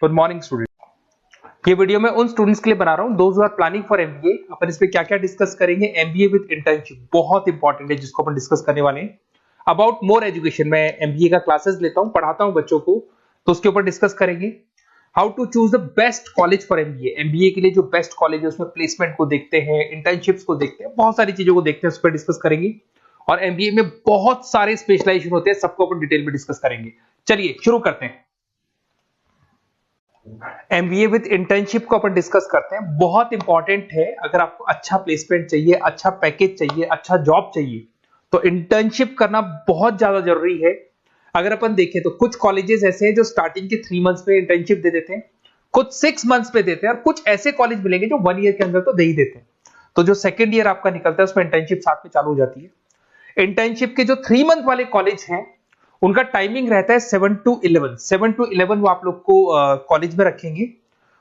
Good morning student. ये video मैं उन स्टूडेंट्स के लिए बना रहा हूं those who are planning for MBA. अपन इस पे क्या क्या डिस्कस करेंगे। एमबीए विद इंटर्नशिप बहुत इंपॉर्टेंट है जिसको अपन डिस्कस करने वाले हैं। अबाउट मोर एजुकेशन, मैं एमबीए का क्लासेस लेता हूं, पढ़ाता हूं बच्चों को, तो उसके ऊपर डिस्कस करेंगे। How to choose the best college for MBA. MBA के लिए जो बेस्ट कॉलेज है उसमें प्लेसमेंट को देखते हैं, इंटर्नशिप्स को देखते हैं, बहुत सारी चीजों को देखते हैं, उस पर डिस्कस करेंगे। और एमबीए में बहुत सारे स्पेशलाइजेशन होते हैं, सबको अपन डिटेल में डिस्कस करेंगे। चलिए शुरू करते हैं। एमबीए विद इंटर्नशिप को अपन डिस्कस करते हैं। बहुत इंपॉर्टेंट है, अगर आपको अच्छा प्लेसमेंट चाहिए, अच्छा पैकेज चाहिए, अच्छा जॉब चाहिए, तो इंटर्नशिप करना बहुत ज्यादा जरूरी है। अगर अपन देखें तो कुछ कॉलेजेस ऐसे हैं जो स्टार्टिंग के 3 मंथ्स पे इंटर्नशिप दे देते हैं, कुछ 6 मंथ्स पे देते हैं, और कुछ ऐसे कॉलेज मिलेंगे जो 1 ईयर के अंदर तो दे ही देते हैं। तो जो सेकेंड ईयर आपका निकलता है उसमें इंटर्नशिप साथ में चालू हो जाती है। इंटर्नशिप के जो 3 मंथ वाले कॉलेज हैं उनका टाइमिंग रहता है 7 to 11। 7 to 11 वो आप लोग को कॉलेज में रखेंगे,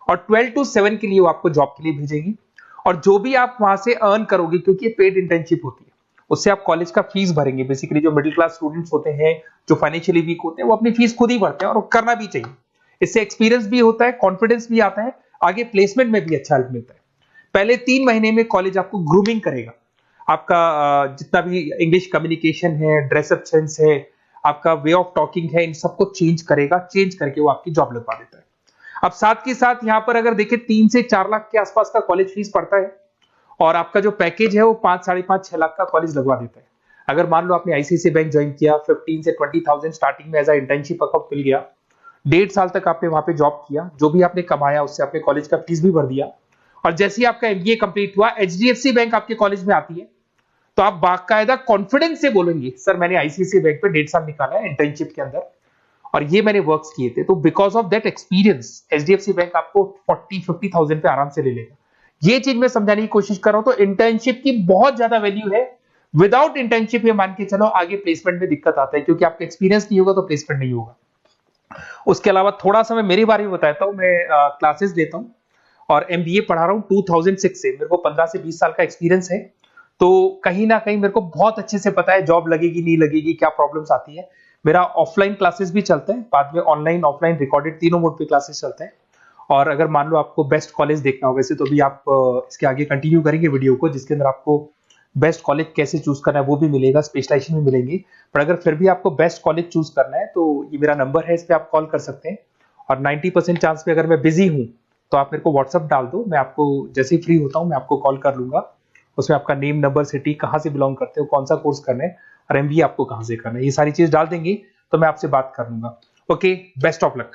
और 12 to 7 के लिए वो आपको जॉब के लिए भेजेंगे। और जो भी आप वहां से अर्न करोगे, क्योंकि ये पेड इंटर्नशिप होती है, उससे आप कॉलेज का फीस भरेंगे। बेसिकली जो मिडिल क्लास स्टूडेंट्स होते हैं, जो फाइनेंशियली वीक होते हैं, वो अपनी फीस खुद ही भरते हैं, और करना भी चाहिए। इससे एक्सपीरियंस भी होता है, कॉन्फिडेंस भी आता है, आगे प्लेसमेंट में भी अच्छा हेल्प मिलता है। पहले 3 महीने में कॉलेज आपको ग्रूमिंग करेगा। आपका जितना भी इंग्लिश कम्युनिकेशन है, ड्रेसअप सेंस है, आपका वे ऑफ टॉकिंग है, इन सबको चेंज करेगा। चेंज करके वो आपकी जॉब लगवा देता है। अब साथ के साथ यहाँ पर अगर देखें 3 से 4 लाख के आसपास का कॉलेज फीस पड़ता है, और आपका जो पैकेज है वो 5, 5.5, 6 लाख का कॉलेज लगवा देता है। अगर मान लो आपने आईसीआईसीआई बैंक ज्वाइन किया, 15 से 20,000 स्टार्टिंग में एज अ इंटर्नशिप अकाउंट मिल गया, 1.5 साल तक आपने वहां पे जॉब किया, जो भी आपने कमाया उससे आपने कॉलेज का फीस भी भर दिया, और जैसे ही आपका एमबीए कंप्लीट हुआ, एचडीएफसी बैंक आपके कॉलेज में आती है, तो आप बाकायदा कॉन्फिडेंस से बोलेंगे, सर मैंने आईसीआईसीआई बैंक पे 1.5 साल निकाला है इंटर्नशिप के अंदर, और ये मैंने वर्क्स किए थे, तो because of that experience HDFC bank आपको 40-50,000 पे आराम से ले लेगा। ये चीज मैं समझाने की कोशिश कर रहा हूं। तो इंटर्नशिप की बहुत ज्यादा वैल्यू है। विदाउट इंटर्नशिप ये मान के चलो आगे प्लेसमेंट में दिक्कत आता है, क्योंकि आपका एक्सपीरियंस नहीं होगा तो प्लेसमेंट नहीं होगा। उसके अलावा थोड़ा सा मैं मेरे बारे में बताता हूँ। मैं क्लासेस लेता हूँ और एमबीए पढ़ा रहा हूँ 2006 से। मेरे को 15 से 20 साल का एक्सपीरियंस है, तो कहीं ना कहीं मेरे को बहुत अच्छे से पता है जॉब लगेगी नहीं लगेगी, क्या प्रॉब्लम्स आती है। मेरा ऑफलाइन क्लासेस भी चलता है, बाद में ऑनलाइन ऑफलाइन रिकॉर्डेड तीनों मोड पे क्लासेस चलते हैं। और अगर मान लो आपको बेस्ट कॉलेज देखना हो, वैसे तो भी आप इसके आगे कंटिन्यू करेंगे वीडियो को, जिसके अंदर आपको बेस्ट कॉलेज कैसे चूज करना है वो भी मिलेगा, स्पेशलाइजेशन भी मिलेंगे। पर अगर फिर भी आपको बेस्ट कॉलेज चूज करना है तो ये मेरा नंबर है, इस पर आप कॉल कर सकते हैं। और 90% चांस पे अगर मैं बिजी हूँ तो आप मेरे को व्हाट्सअप डाल दो, मैं आपको जैसे ही फ्री होता हूँ मैं आपको कॉल कर लूंगा। उसमें आपका नेम, नंबर, सिटी, कहाँ से बिलोंग करते हो, कौन सा कोर्स करना है, और एमबीए आपको कहाँ से करना है, ये सारी चीज डाल देंगे तो मैं आपसे बात कर लूंगा। Okay, best of luck.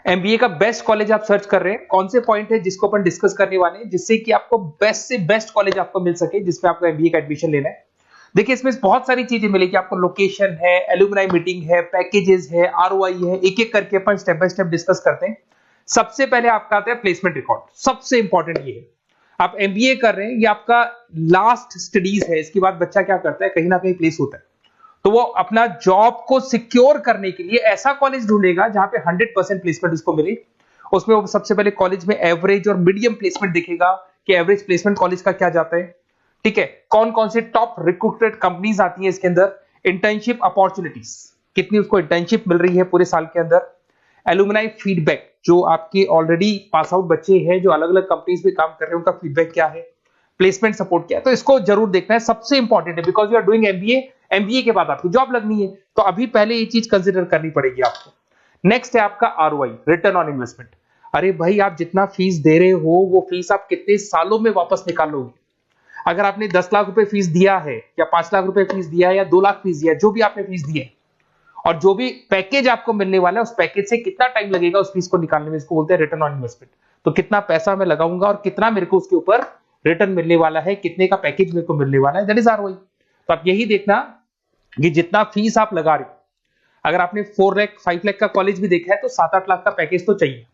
MBA का बेस्ट कॉलेज आप सर्च कर रहे हैं, कौन से पॉइंट है जिसको अपन डिस्कस करने वाले हैं, जिससे कि आपको बेस्ट से बेस्ट कॉलेज आपको मिल सके जिसमें आपको एमबीए का एडमिशन लेना है। देखिए इसमें बहुत सारी चीजें मिलेगी आपको। लोकेशन है, एलुमनाई मीटिंग है, पैकेजेस है, आरओआई है, एक एक करके अपन स्टेप बाय स्टेप डिस्कस करते हैं। सबसे पहले आपका आता है प्लेसमेंट रिकॉर्ड। सबसे इंपॉर्टेंट ये है, आप एमबीए कर रहे हैं, ये आपका लास्ट स्टडीज है। इसके बाद बच्चा क्या करता है, कहीं ना कहीं प्लेस होता है, तो वो अपना जॉब को सिक्योर करने के लिए ऐसा कॉलेज ढूंढेगा जहां पे 100% प्लेसमेंट उसको मिले। उसमें वो सबसे पहले कॉलेज में एवरेज और मीडियम प्लेसमेंट देखेगा कि एवरेज प्लेसमेंट कॉलेज का क्या जाता है, ठीक है। कौन कौन से टॉप रिक्रूटेड कंपनीज आती हैं इसके अंदर, इंटर्नशिप अपॉर्चुनिटीज कितनी उसको इंटर्नशिप मिल रही है पूरे साल के अंदर, एलुमनाई फीडबैक, जो आपके ऑलरेडी पास आउट बच्चे हैं जो अलग अलग कंपनीज में काम कर रहे हैं उनका फीडबैक क्या है, प्लेसमेंट सपोर्ट क्या है। तो इसको जरूर देखना है, सबसे इंपॉर्टेंट है, because you are doing MBA. MBA के बाद आपकी जॉब लगनी है, तो अभी पहले ये चीज कंसिडर करनी पड़ेगी आपको। नेक्स्ट है आपका आरओआई, रिटर्न ऑन इन्वेस्टमेंट। अरे भाई, आप जितना फीस दे रहे हो वो फीस आप कितने सालों में वापस निकालोगे। अगर आपने 10 लाख रुपए फीस दिया है, या 5 लाख रुपए फीस दिया है, या 2 लाख फीस दिया है, जो भी आपने फीस दी है, और जो भी पैकेज आपको मिलने वाला है उस पैकेज से कितना टाइम लगेगा उस फीस को निकालने में, इसको बोलते हैं रिटर्न ऑन इन्वेस्टमेंट। तो कितना पैसा मैं लगाऊंगा और कितना मेरे को उसके ऊपर रिटर्न मिलने वाला है, कितने का पैकेज मेरे को मिलने वाला है, दैट इज आरओआई। तो आप यही देखना कि जितना फीस आप लगा रहे हो, अगर आपने 4 लाख 5 लाख का कॉलेज भी देखा है तो 7-8 लाख का पैकेज तो चाहिए।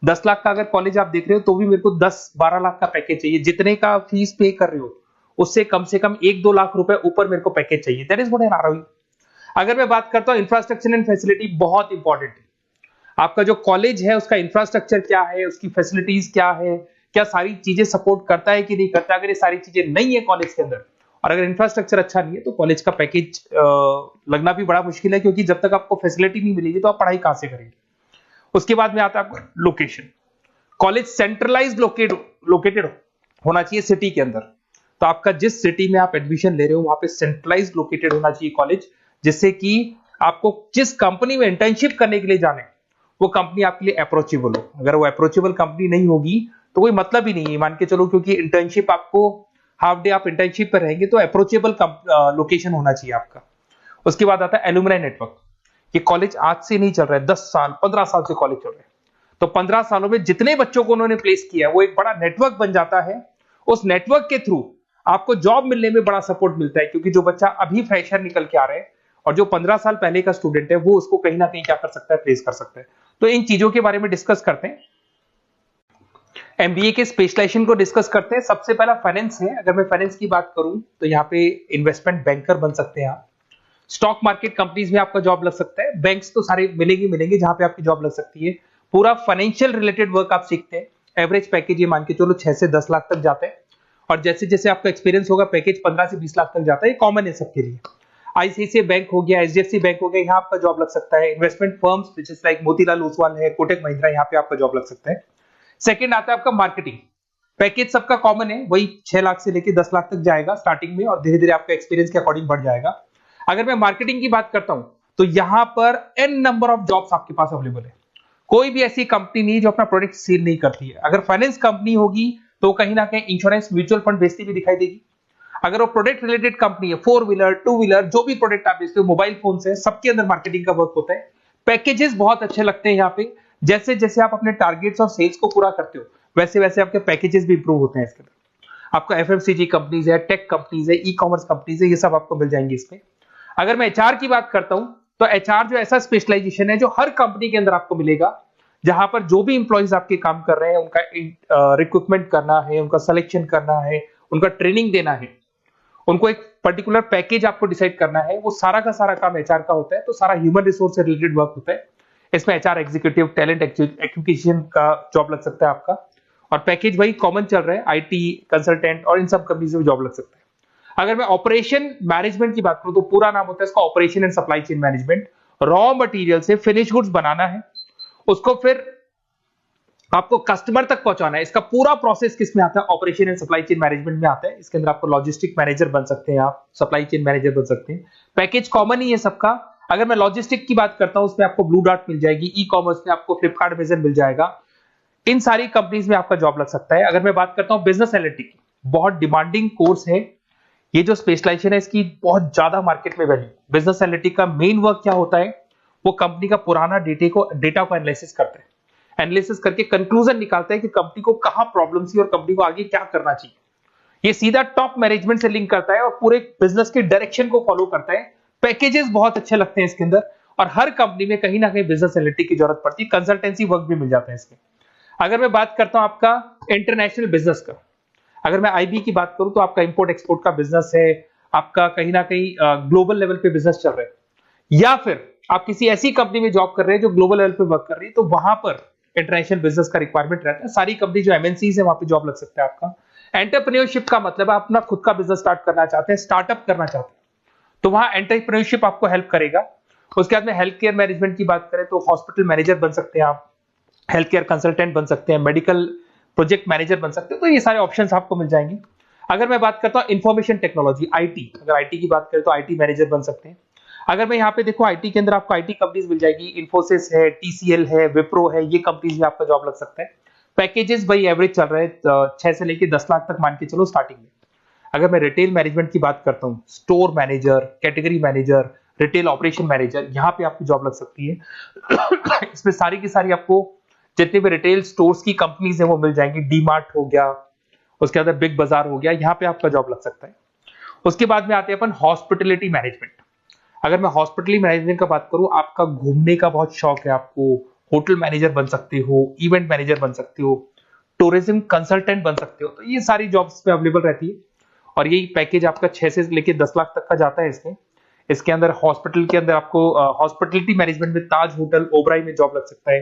10 लाख का अगर कॉलेज आप देख रहे हो तो भी मेरे को 10-12 लाख का पैकेज चाहिए। जितने का फीस पे कर रहे हो उससे कम से कम 1-2 लाख रुपए ऊपर मेरे को पैकेज चाहिए, that is what an ROI. अगर मैं बात करता हूं इंफ्रास्ट्रक्चर एंड फैसिलिटी, बहुत इंपॉर्टेंट है। आपका जो कॉलेज है उसका इंफ्रास्ट्रक्चर क्या है, उसकी फैसिलिटीज क्या है, क्या सारी चीजें सपोर्ट करता है कि नहीं करता। अगर ये सारी चीजें नहीं है कॉलेज के अंदर और अगर इंफ्रास्ट्रक्चर अच्छा नहीं है तो कॉलेज का पैकेज लगना भी बड़ा मुश्किल है, क्योंकि जब तक आपको फैसिलिटी नहीं मिलेगी तो आप पढ़ाई कहां से करेंगे। उसके बाद में आता है आपका लोकेशन। कॉलेज सेंट्रलाइज लोकेटेड होना चाहिए सिटी के अंदर। तो आपका जिस सिटी में आप एडमिशन ले रहे हो वहां पे सेंट्रलाइज लोकेटेड होना चाहिए कॉलेज, जिससे कि आपको जिस कंपनी में इंटर्नशिप करने के लिए जाने वो कंपनी आपके लिए अप्रोचेबल हो। अगर वो अप्रोचेबल कंपनी नहीं होगी तो कोई मतलब ही नहीं है, मान के चलो, क्योंकि इंटर्नशिप आपको हाफ डे आप इंटर्नशिप पर रहेंगे, तो अप्रोचेबल लोकेशन होना चाहिए आपका। उसके बाद आता है एलुमनाई नेटवर्क। ये कॉलेज आज से नहीं चल रहा है, 10 साल 15 साल से कॉलेज चल रहा है। तो 15 सालों में जितने बच्चों को उन्होंने प्लेस किया है वो एक बड़ा नेटवर्क बन जाता है। उस नेटवर्क के थ्रू आपको जॉब मिलने में बड़ा सपोर्ट मिलता है, क्योंकि जो बच्चा अभी फ्रेशर निकल के आ रहे हैं और जो 15 साल पहले का स्टूडेंट है वो उसको कहीं ना कहीं क्या कर सकता है, प्लेस कर सकता है। तो इन चीजों के बारे में डिस्कस करते हैं। एमबीए के स्पेशलाइजेशन को डिस्कस करते हैं। सबसे पहला फाइनेंस है। अगर मैं फाइनेंस की बात करूं तो यहाँ पे इन्वेस्टमेंट बैंकर बन सकते हैं आप। स्टॉक मार्केट कंपनीज में आपका जॉब लग सकता है। बैंक्स तो सारे मिलेंगे जहां पे आपकी जॉब लग सकती है। पूरा फाइनेंशियल रिलेटेड वर्क आप सीखते हैं। एवरेज पैकेज ये मान के चलो 6 से 10 लाख तक जाते हैं, और जैसे जैसे आपका एक्सपीरियंस होगा पैकेज 15 से 20 लाख तक जाता है। ये कॉमन है सबके लिए। आईसीआईसीआई बैंक हो गया, एचडीएफसी बैंक हो गया, यहाँ आपका जॉब लग सकता है। इन्वेस्टमेंट फर्म्स जैसे लाइक मोतीलाल ओसवाल है, कोटक महिंद्रा, यहाँ पे आपका जॉब लग सकता है। सेकंड आता है आपका मार्केटिंग। पैकेज सबका कॉमन है, वही 6 लाख से लेकर 10 लाख तक जाएगा स्टार्टिंग में, और धीरे धीरे आपका एक्सपीरियंस के अकॉर्डिंग बढ़ जाएगा। अगर मैं मार्केटिंग की बात करता हूं तो यहां पर एन नंबर ऑफ जॉब्स आपके पास अवेलेबल है। कोई भी ऐसी कंपनी नहीं जो अपना प्रोडक्ट सेल नहीं करती है। अगर फाइनेंस कंपनी होगी तो कहीं ना कहीं इंश्योरेंस म्यूचुअल फंड बेचती भी दिखाई देगी। अगर वो प्रोडक्ट रिलेटेड कंपनी है, 4 व्हीलर 2 व्हीलर जो भी प्रोडक्ट आप बेचते हो, मोबाइल फोन से, सबके अंदर मार्केटिंग का वर्क होता है। पैकेजेस बहुत अच्छे लगते हैं यहाँ पे। जैसे जैसे आप अपने टारगेट्स और सेल्स को पूरा करते हो वैसे वैसे आपके पैकेजेस भी इंप्रूव होते हैं इसके अंदर। आपका एफएमसीजी कंपनीज है, टेक कंपनीज है, ई कॉमर्स कंपनीज है, ये सब आपको मिल जाएंगे इसमें। अगर मैं एचआर की बात करता हूं तो एचआर जो ऐसा स्पेशलाइजेशन है जो हर कंपनी के अंदर आपको मिलेगा, जहां पर जो भी इंप्लॉइज आपके काम कर रहे हैं उनका रिक्रूटमेंट करना है, उनका सिलेक्शन करना है, उनका ट्रेनिंग देना है, उनको एक पर्टिकुलर पैकेज आपको डिसाइड करना है, वो सारा का सारा काम एचआर का होता है। तो सारा ह्यूमन रिसोर्स से रिलेटेड वर्क होता है। इसमें एचआर एग्जीक्यूटिव, टैलेंट एक्विजिशन का जॉब लग सकता है आपका, और पैकेज वही कॉमन चल रहा है, आईटी कंसल्टेंट और इन सब कंपनीज में जॉब लग सकता है। अगर मैं ऑपरेशन मैनेजमेंट की बात करूं तो पूरा नाम होता है इसका operation and supply chain management. Raw material से फिनिश गुड्स बनाना है, उसको फिर आपको कस्टमर तक पहुंचाना है। इसका पूरा प्रोसेस किस में आता है, operation and supply chain management में आता है। इसके अंदर आपको लॉजिस्टिक मैनेजर बन सकते हैं, आप सप्लाई चेन मैनेजर बन सकते हैं। पैकेज कॉमन ही है सबका। अगर मैं लॉजिस्टिक की बात करता हूं उसमें आपको ब्लू डॉट मिल जाएगी, ई कॉमर्स में आपको फ्लिपकार्ट अमेज़न मिल जाएगा। इन सारी कंपनीज में आपका जॉब लग सकता है। अगर मैं बात करता हूं बिजनेस एनालिटिक्स, बहुत डिमांडिंग कोर्स है ये जो स्पेशलाइजेशन है, इसकी बहुत ज्यादा मार्केट में वैल्यू। बिजनेस एनालिटिक्स का मेन वर्क क्या होता है, वो कंपनी का पुराना डेटा को एनालिसिस करते हैं। एनालिसिस करके कंक्लूजन निकालता है कि कंपनी को कहां प्रॉब्लम थी और कंपनी को आगे क्या करना चाहिए। ये सीधा टॉप मैनेजमेंट से लिंक करता है और पूरे बिजनेस के डायरेक्शन को फॉलो करता है। पैकेजेस बहुत अच्छे लगते हैं इसके अंदर, और हर कंपनी में कहीं ना कहीं बिजनेस एनालिटिक्स की जरूरत पड़ती है। कंसल्टेंसी वर्क भी मिल जाता है इसमें। अगर मैं बात करता हूं आपका इंटरनेशनल बिजनेस का, अगर मैं आईबी की बात करूं तो आपका इंपोर्ट एक्सपोर्ट का बिजनेस है, आपका कहीं ना कहीं ग्लोबल लेवल पे बिजनेस चल रहा है, या फिर आप किसी ऐसी कंपनी में जॉब कर रहे हैं जो ग्लोबल लेवल पे वर्क कर रही है, तो वहां पर इंटरनेशनल बिजनेस का रिक्वायरमेंट रहता है। सारी कंपनी जो एमएनसीज है वहां पे जॉब लग सकता है आपका। एंटरप्रेन्योरशिप का मतलब आप अपना खुद का बिजनेस स्टार्ट करना चाहते हैं, स्टार्टअप करना चाहते हैं, तो वहां एंटरप्रेन्योरशिप आपको हेल्प करेगा। उसके बाद में हेल्थ केयर मैनेजमेंट की बात करें तो हॉस्पिटल मैनेजर बन सकते हैं आप, हेल्थ केयर कंसल्टेंट बन सकते हैं, मेडिकल प्रोजेक्ट मैनेजर बन सकते हैं। तो ये सारे ऑप्शंस आपको मिल जाएंगे। अगर मैं बात करता हूं इंफॉर्मेशन टेक्नोलॉजी, आईटी, अगर आईटी की बात करें तो आईटी मैनेजर बन सकते हैं। अगर मैं यहाँ पे देखो आईटी के अंदर आपको आईटी कंपनीज मिल जाएगी, इन्फोसिस है, टीसीएल है, विप्रो है, ये कंपनीज में आपका जॉब लग सकता है। पैकेजेस भाई एवरेज चल रहे हैं 6 से लेके 10 लाख तक मान के चलो स्टार्टिंग में। अगर मैं रिटेल मैनेजमेंट की बात करता हूँ, store manager, category manager, retail operation manager, यहाँ पे आपकी जॉब लग सकती है। इसमें सारी की सारी आपको जितने भी रिटेल स्टोर्स की कंपनीज है वो मिल जाएंगी। डीमार्ट हो गया, उसके बाद बिग बाजार हो गया, यहाँ पे आपका जॉब लग सकता है। उसके बाद में आते हैं अपन हॉस्पिटलिटी मैनेजमेंट। अगर मैं हॉस्पिटलिटी मैनेजमेंट का बात करूं, आपका घूमने का बहुत शौक है, आपको होटल मैनेजर बन सकते हो, इवेंट मैनेजर बन सकते हो, टूरिज्म कंसल्टेंट बन सकते हो, तो ये सारी जॉब्स पे अवेलेबल रहती है। और यही पैकेज आपका 6 से लेके 10 लाख तक का जाता है इसमें। इसके अंदर हॉस्पिटल के अंदर आपको हॉस्पिटलिटी मैनेजमेंट में ताज होटल, ओबराई में जॉब लग सकता है।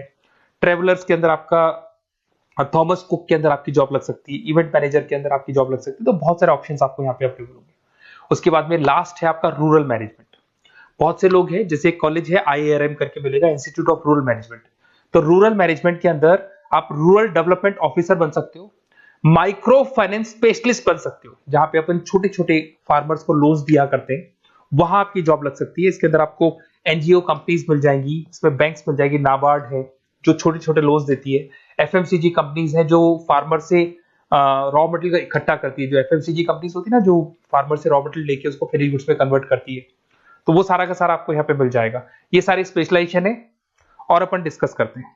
ट्रेवलर्स के अंदर आपका थॉमस कुक के अंदर आपकी जॉब लग सकती है। इवेंट मैनेजर के अंदर आपकी जॉब लग सकती है। तो बहुत सारे ऑप्शंस आपको यहाँ पे अवेलेबल होंगे। उसके बाद में लास्ट है आपका रूरल मैनेजमेंट। बहुत से लोग हैं, जैसे एक कॉलेज है IIRM करके मिलेगा, इंस्टीट्यूट ऑफ रूरल मैनेजमेंट। तो रूरल मैनेजमेंट के अंदर आप रूरल डेवलपमेंट ऑफिसर बन सकते हो, माइक्रो फाइनेंस स्पेशलिस्ट बन सकते हो, जहां पे अपन छोटे छोटे फार्मर्स को लोन्स दिया करते हैं, वहां आपकी जॉब लग सकती है। इसके अंदर आपको एनजीओ कंपनीज मिल जाएंगी, इसमें बैंक्स मिल जाएगी, नाबार्ड है जो छोटे छोटे लोन्स देती है, एफएमसीजी कंपनीज है जो फार्मर से रॉ मटेरियल का इकट्ठा करती है, जो एफएमसीजी कंपनीज होती है ना, जो फार्मर से रॉ मटेरियल लेके उसको फिर गुड्स में कन्वर्ट करती है, तो वो सारा का सारा आपको यहाँ पे मिल जाएगा। ये सारी स्पेशलाइजेशन है और अपन डिस्कस करते हैं।